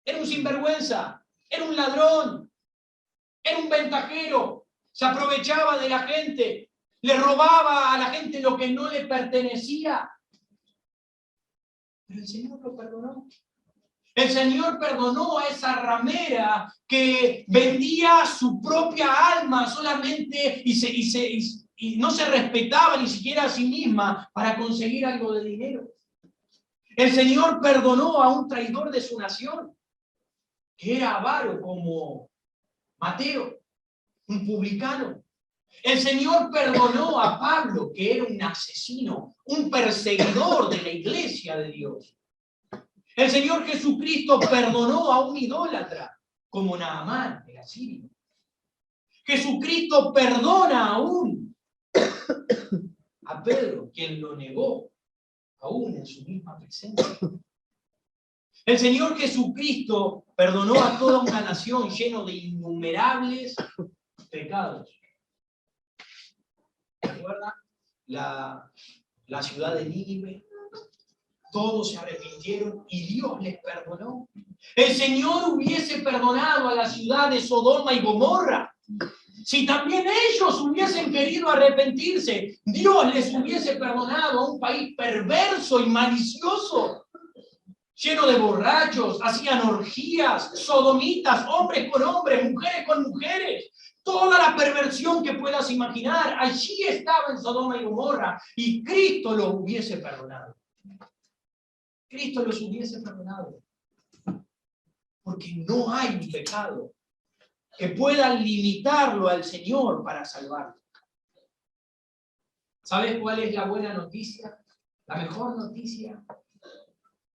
Era un sinvergüenza, era un ladrón, era un ventajero, se aprovechaba de la gente, le robaba a la gente lo que no le pertenecía. Pero el Señor lo perdonó. El Señor perdonó a esa ramera que vendía su propia alma solamente y no se respetaba ni siquiera a sí misma para conseguir algo de dinero. El Señor perdonó a un traidor de su nación, que era avaro como Mateo, un publicano. El Señor perdonó a Pablo, que era un asesino, un perseguidor de la iglesia de Dios. El Señor Jesucristo perdonó a un idólatra, como Naamán, el asirio. Jesucristo perdona aún a Pedro, quien lo negó, aún en su misma presencia. El Señor Jesucristo perdonó a toda una nación lleno de innumerables pecados. ¿Recuerdan la ciudad de Nínive? Todos se arrepintieron y Dios les perdonó. El Señor hubiese perdonado a la ciudad de Sodoma y Gomorra. Si también ellos hubiesen querido arrepentirse, Dios les hubiese perdonado a un país perverso y malicioso, lleno de borrachos, hacían orgías, sodomitas, hombres con hombres, mujeres con mujeres. Toda la perversión que puedas imaginar, allí estaba en Sodoma y Gomorra, y Cristo los hubiese perdonado. Cristo los hubiese perdonado. Porque no hay un pecado que pueda limitarlo al Señor para salvarlo. ¿Sabes cuál es la buena noticia? La mejor noticia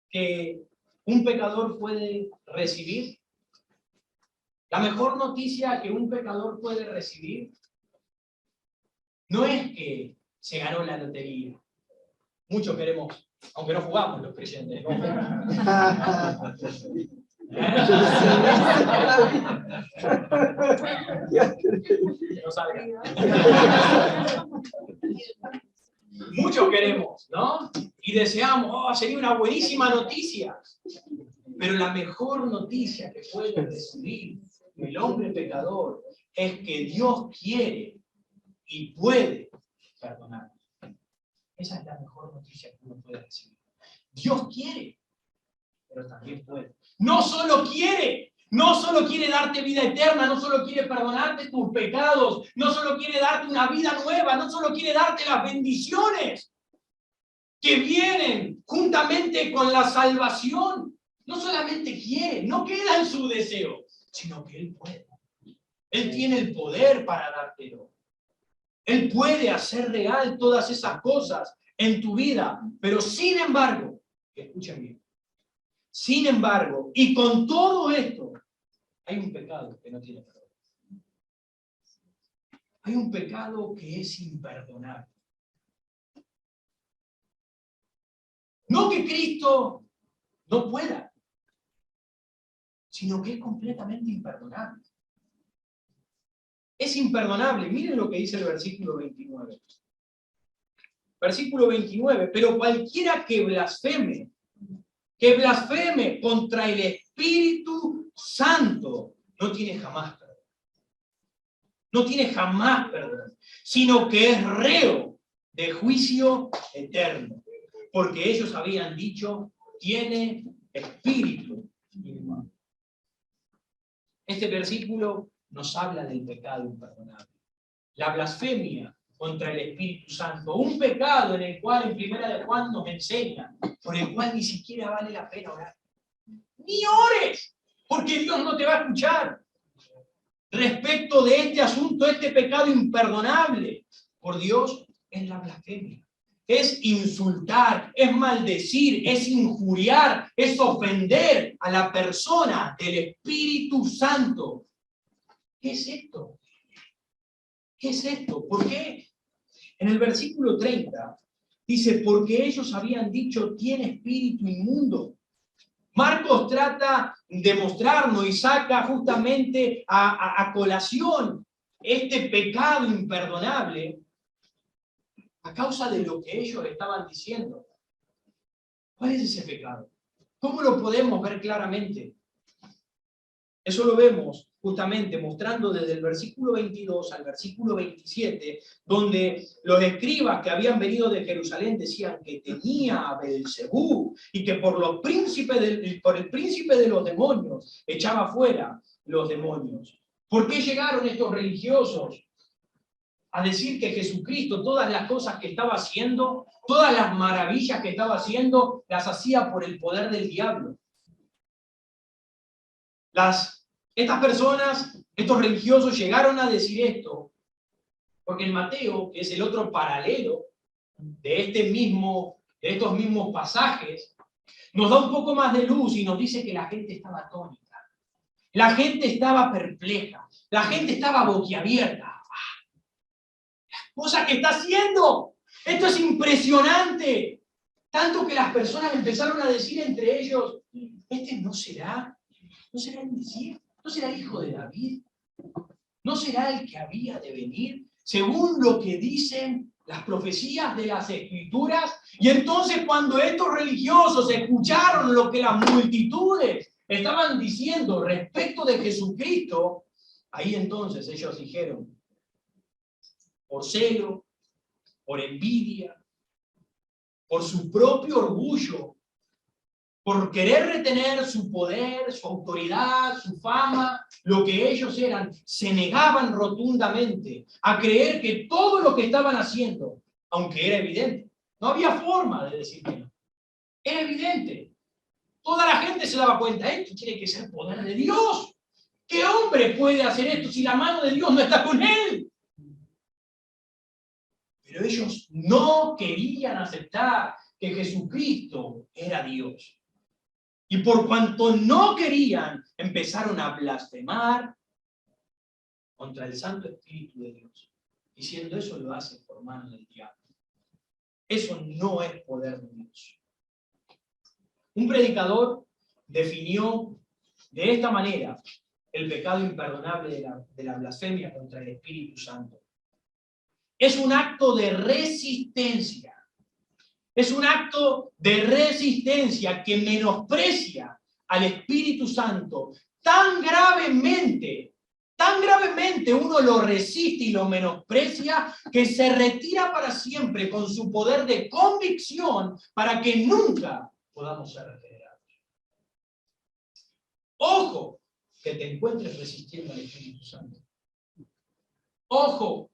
que un pecador puede recibir. La mejor noticia que un pecador puede recibir no es que se ganó la lotería. Muchos queremos, aunque no jugamos los creyentes, ¿no? No salga. Muchos queremos, ¿no? Y deseamos, sería una buenísima noticia. Pero la mejor noticia que puede recibir el hombre pecador es que Dios quiere y puede perdonar. Esa es la mejor noticia que uno puede recibir. Dios quiere, pero también puede. No solo quiere darte vida eterna, no solo quiere perdonarte tus pecados, no solo quiere darte una vida nueva, no solo quiere darte las bendiciones que vienen juntamente con la salvación. No solamente quiere, no queda en su deseo, sino que Él puede. Él tiene el poder para dártelo. Él puede hacer real todas esas cosas en tu vida, pero sin embargo, escuchen bien, sin embargo, y con todo esto, hay un pecado que no tiene perdón. Hay un pecado que es imperdonable. No que Cristo no pueda, sino que es completamente imperdonable. Es imperdonable. Miren lo que dice el versículo 29. Versículo 29. Pero cualquiera que blasfeme contra el Espíritu Santo, no tiene jamás perdón. No tiene jamás perdón, sino que es reo de juicio eterno. Porque ellos habían dicho, tiene espíritu inmundo. Este versículo nos habla del pecado imperdonable. La blasfemia contra el Espíritu Santo. Un pecado en el cual en Primera de Juan nos enseña, por el cual ni siquiera vale la pena orar. Ni ores, porque Dios no te va a escuchar. Respecto de este asunto, este pecado imperdonable por Dios, es la blasfemia. Es insultar, es maldecir, es injuriar, es ofender a la persona del Espíritu Santo. ¿Qué es esto? ¿Qué es esto? ¿Por qué? En el versículo 30 dice, porque ellos habían dicho, tiene espíritu inmundo. Marcos trata de mostrarnos y saca justamente a colación este pecado imperdonable a causa de lo que ellos estaban diciendo. ¿Cuál es ese pecado? ¿Cómo lo podemos ver claramente? Eso lo vemos justamente mostrando desde el versículo 22 al versículo 27, donde los escribas que habían venido de Jerusalén decían que tenía a Beelzebú y que por el príncipe de los demonios echaba fuera los demonios. ¿Por qué llegaron estos religiosos a decir que Jesucristo, todas las cosas que estaba haciendo, todas las maravillas que estaba haciendo, las hacía por el poder del diablo? Estas personas, estos religiosos, llegaron a decir esto, porque en Mateo, que es el otro paralelo de estos mismos pasajes, nos da un poco más de luz y nos dice que la gente estaba atónita, la gente estaba perpleja, la gente estaba boquiabierta. Cosa que está haciendo. Esto es impresionante. Tanto que las personas empezaron a decir entre ellos, ¿este no será el Mesías? ¿No será el hijo de David? ¿No será el que había de venir? según lo que dicen las profecías de las Escrituras. Y entonces cuando estos religiosos escucharon lo que las multitudes estaban diciendo respecto de Jesucristo, ahí entonces ellos dijeron, por celo, por envidia, por su propio orgullo, por querer retener su poder, su autoridad, su fama, lo que ellos eran, se negaban rotundamente a creer que todo lo que estaban haciendo, aunque era evidente, no había forma de decir que no, era evidente. Toda la gente se daba cuenta, esto tiene que ser poder de Dios. ¿Qué hombre puede hacer esto si la mano de Dios no está con él? Pero ellos no querían aceptar que Jesucristo era Dios. Y por cuanto no querían, empezaron a blasfemar contra el Santo Espíritu de Dios, diciendo eso lo hace por mano del diablo. Eso no es poder de Dios. Un predicador definió de esta manera el pecado imperdonable de la blasfemia contra el Espíritu Santo. Es un acto de resistencia. Es un acto de resistencia que menosprecia al Espíritu Santo tan gravemente uno lo resiste y lo menosprecia, que se retira para siempre con su poder de convicción para que nunca podamos ser regenerados. Ojo, que te encuentres resistiendo al Espíritu Santo. Ojo,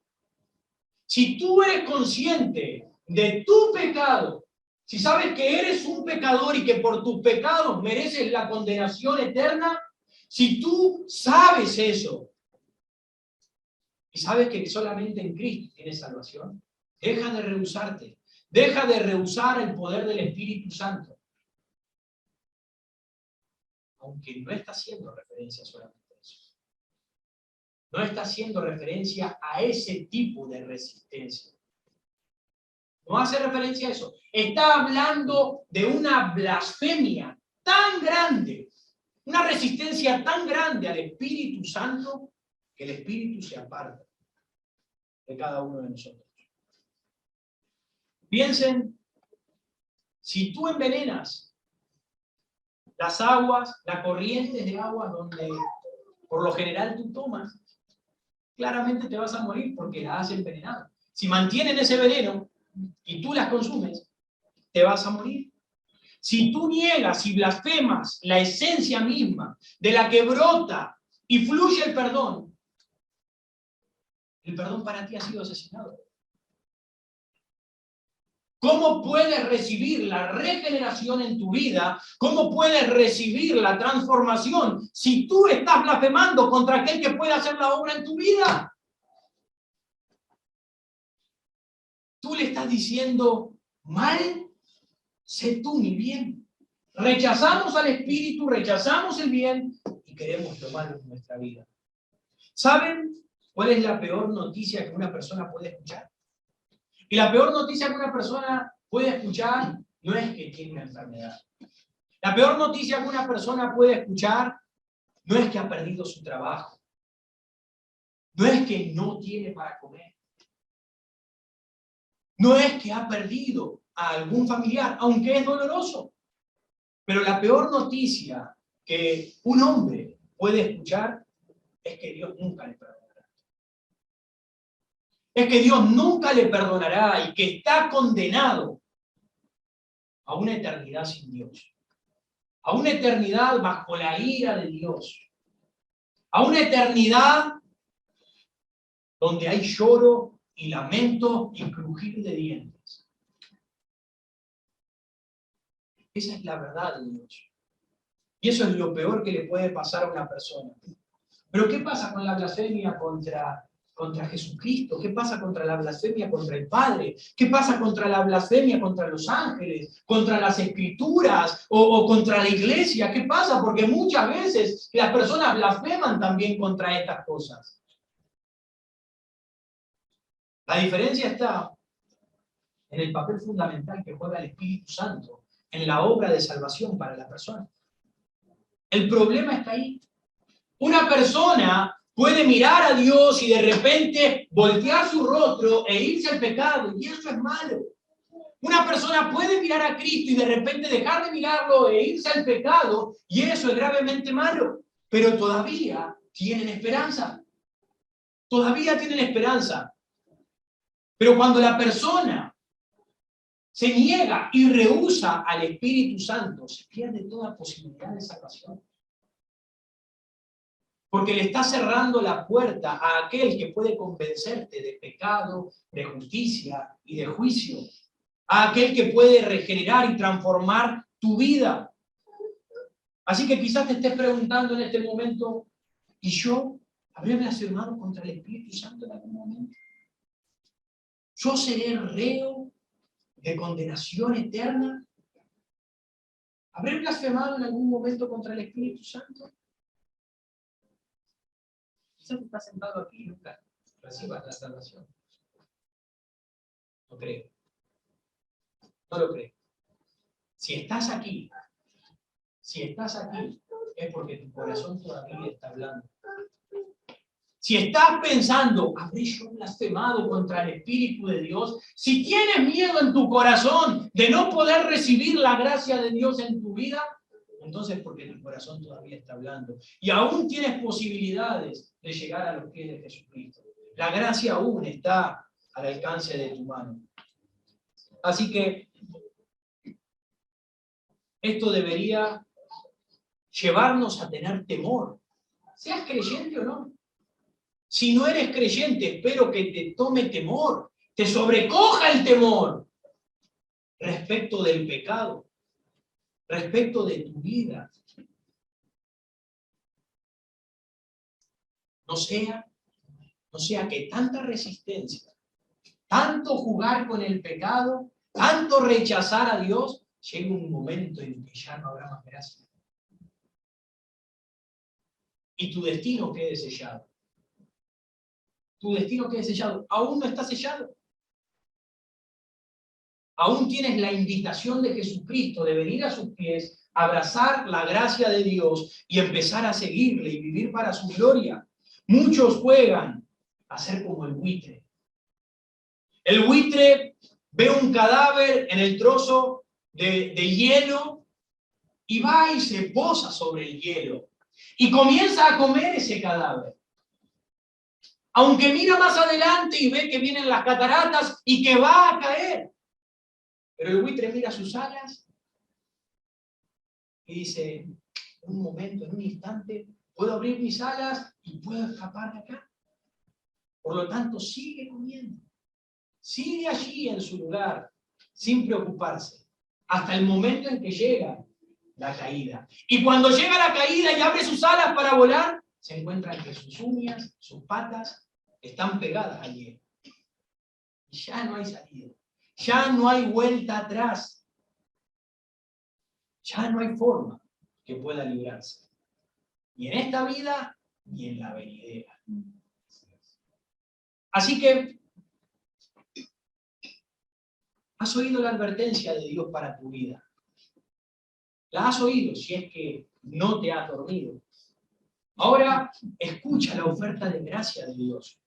si tú eres consciente de tu pecado, si sabes que eres un pecador y que por tus pecados mereces la condenación eterna, si tú sabes eso y sabes que solamente en Cristo tienes salvación, deja de rehusarte, deja de rehusar el poder del Espíritu Santo. Aunque no está haciendo referencia solamente a eso. No está haciendo referencia a ese tipo de resistencia. No hace referencia a eso. Está hablando de una blasfemia tan grande, una resistencia tan grande al Espíritu Santo, que el Espíritu se aparta de cada uno de nosotros. Piensen, si tú envenenas las aguas, las corrientes de agua donde por lo general tú tomas, claramente te vas a morir porque la has envenenado. Si mantienen ese veneno y tú las consumes, te vas a morir. Si tú niegas y blasfemas la esencia misma de la que brota y fluye el perdón para ti ha sido asesinado. ¿Cómo puedes recibir la regeneración en tu vida? ¿Cómo puedes recibir la transformación si tú estás blasfemando contra aquel que puede hacer la obra en tu vida? Tú le estás diciendo, mal, sé tú mi bien. Rechazamos al Espíritu, rechazamos el bien y queremos lo malo en nuestra vida. ¿Saben cuál es la peor noticia que una persona puede escuchar? Y la peor noticia que una persona puede escuchar no es que tiene una enfermedad. La peor noticia que una persona puede escuchar no es que ha perdido su trabajo. No es que no tiene para comer. No es que ha perdido a algún familiar, aunque es doloroso. Pero la peor noticia que un hombre puede escuchar es que Dios nunca le perdonará. Es que Dios nunca le perdonará y que está condenado a una eternidad sin Dios. A una eternidad bajo la ira de Dios. A una eternidad donde hay lloro y lamento y crujir de dientes. Esa es la verdad de Dios. Y eso es lo peor que le puede pasar a una persona. Pero ¿qué pasa con la blasfemia contra Jesucristo? ¿Qué pasa contra la blasfemia contra el Padre? ¿Qué pasa contra la blasfemia contra los ángeles? ¿Contra las Escrituras? ¿O contra la iglesia? ¿Qué pasa? Porque muchas veces las personas blasfeman también contra estas cosas. La diferencia está en el papel fundamental que juega el Espíritu Santo en la obra de salvación para la persona. El problema está ahí. Una persona puede mirar a Dios y de repente voltear su rostro e irse al pecado, y eso es malo. Una persona puede mirar a Cristo y de repente dejar de mirarlo e irse al pecado, y eso es gravemente malo. Pero todavía tienen esperanza. Todavía tienen esperanza. Pero cuando la persona se niega y rehúsa al Espíritu Santo, se pierde toda posibilidad de salvación. Porque le está cerrando la puerta a aquel que puede convencerte de pecado, de justicia y de juicio. A aquel que puede regenerar y transformar tu vida. Así que quizás te estés preguntando en este momento, ¿y yo habré blasfemado contra el Espíritu Santo en algún momento? ¿Yo seré reo de condenación eterna? ¿Habré blasfemado en algún momento contra el Espíritu Santo? Quizás tú estás sentado aquí y nunca recibas la salvación. No creo. No lo creo. Si estás aquí, es porque tu corazón todavía está hablando. Si estás pensando, ¿habré yo blasfemado contra el Espíritu de Dios? Si tienes miedo en tu corazón de no poder recibir la gracia de Dios en tu vida, entonces porque tu corazón todavía está hablando. Y aún tienes posibilidades de llegar a los pies de Jesucristo. La gracia aún está al alcance de tu mano. Así que esto debería llevarnos a tener temor. Seas creyente o no. Si no eres creyente, espero que te tome temor, te sobrecoja el temor respecto del pecado, respecto de tu vida. No sea que tanta resistencia, tanto jugar con el pecado, tanto rechazar a Dios, llegue un momento en que ya no habrá más gracia. Y tu destino quede sellado. Tu destino quede sellado. Aún no está sellado. Aún tienes la invitación de Jesucristo de venir a sus pies, abrazar la gracia de Dios y empezar a seguirle y vivir para su gloria. Muchos juegan a ser como el buitre. El buitre ve un cadáver en el trozo de hielo y va y se posa sobre el hielo y comienza a comer ese cadáver. Aunque mira más adelante y ve que vienen las cataratas y que va a caer. Pero el buitre mira sus alas y dice, en un momento, en un instante, puedo abrir mis alas y puedo escapar de acá. Por lo tanto, sigue comiendo. Sigue allí en su lugar, sin preocuparse, hasta el momento en que llega la caída. Y cuando llega la caída y abre sus alas para volar, se encuentra que sus uñas, sus patas, están pegadas al hielo. Y ya no hay salida. Ya no hay vuelta atrás. Ya no hay forma que pueda librarse. Ni en esta vida, ni en la venidera. Así que, has oído la advertencia de Dios para tu vida. La has oído si es que no te has dormido. Ahora, escucha la oferta de gracia de Dios.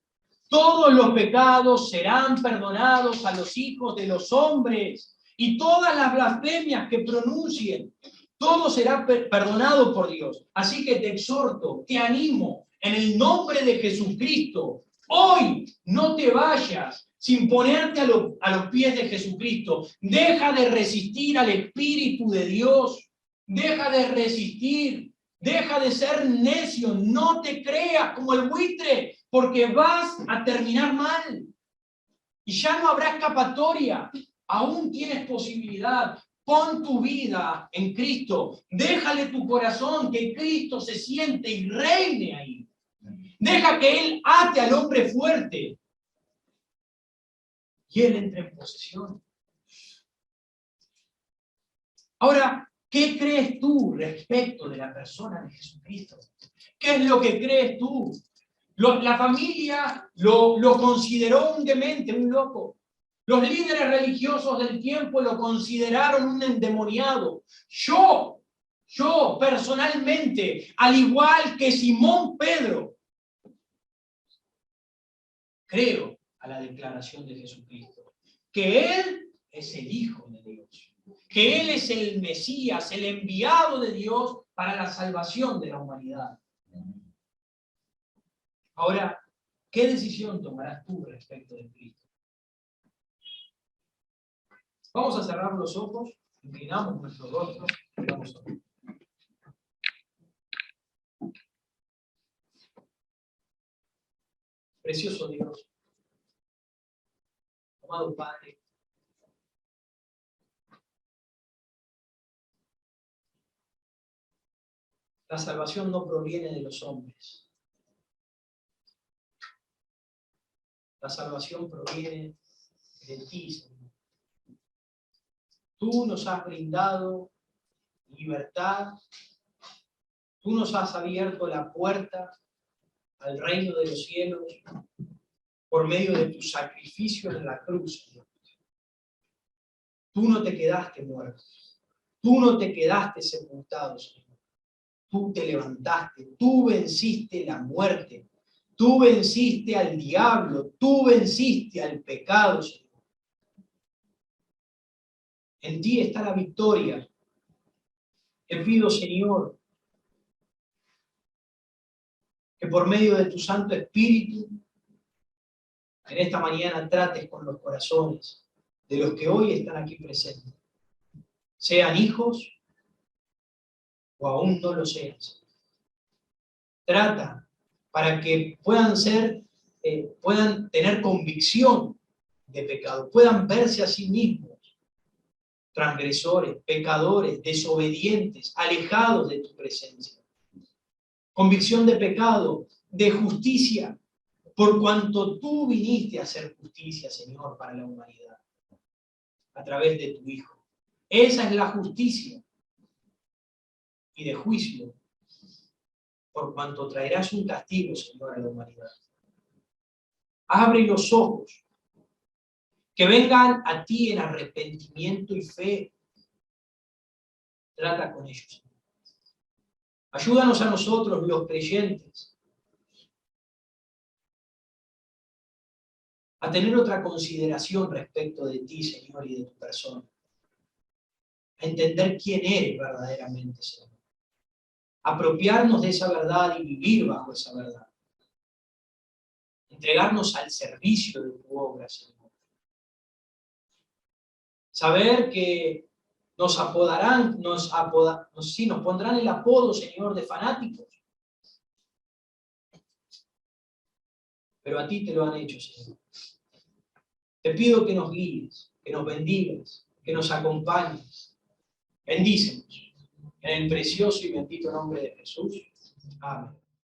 Todos los pecados serán perdonados a los hijos de los hombres y todas las blasfemias que pronuncien, todo será perdonado por Dios. Así que te exhorto, te animo, en el nombre de Jesucristo, hoy no te vayas sin ponerte a los pies de Jesucristo. Deja de resistir al Espíritu de Dios. Deja de resistir. Deja de ser necio. No te creas como el buitre, porque vas a terminar mal. Y ya no habrá escapatoria. Aún tienes posibilidad. Pon tu vida en Cristo. Déjale tu corazón, que Cristo se siente y reine ahí. Deja que Él ate al hombre fuerte. Y Él entre en posesión. Ahora, ¿qué crees tú respecto de la persona de Jesucristo? ¿Qué es lo que crees tú? La familia lo consideró un demente, un loco. Los líderes religiosos del tiempo lo consideraron un endemoniado. Yo personalmente, al igual que Simón Pedro, Creo a la declaración de Jesucristo, que Él es el Hijo de Dios, que Él es el Mesías, el enviado de Dios para la salvación de la humanidad. Ahora, ¿qué decisión tomarás tú respecto de Cristo? Vamos a cerrar los ojos, inclinamos nuestros rostros y vamos a orar. Precioso Dios, amado Padre, la salvación no proviene de los hombres. La salvación proviene de ti, Señor. Tú nos has brindado libertad, tú nos has abierto la puerta al reino de los cielos por medio de tu sacrificio en la cruz, Señor. Tú no te quedaste muerto, tú no te quedaste sepultado, Señor. Tú te levantaste, tú venciste la muerte, tú venciste al diablo, tú venciste al pecado, Señor. En ti está la victoria. Te pido, Señor, que por medio de tu Santo Espíritu, en esta mañana trates con los corazones de los que hoy están aquí presentes, sean hijos o aún no lo sean. Trata para que puedan tener convicción de pecado, puedan verse a sí mismos transgresores, pecadores, desobedientes, alejados de tu presencia. Convicción de pecado, de justicia, por cuanto tú viniste a hacer justicia, Señor, para la humanidad, a través de tu Hijo. Esa es la justicia. Y de juicio, por cuanto traerás un castigo, Señor, a la humanidad. Abre los ojos, que vengan a ti en arrepentimiento y fe. Trata con ellos. Ayúdanos a nosotros, los creyentes, a tener otra consideración respecto de ti, Señor, y de tu persona. A entender quién eres verdaderamente, Señor. Apropiarnos de esa verdad y vivir bajo esa verdad. Entregarnos al servicio de tu obra, Señor. Saber que nos apodarán, nos pondrán el apodo, Señor, de fanáticos. Pero a ti te lo han hecho, Señor. Te pido que nos guíes, que nos bendigas, que nos acompañes. Bendícenos. En el precioso y bendito nombre de Jesús. Amén.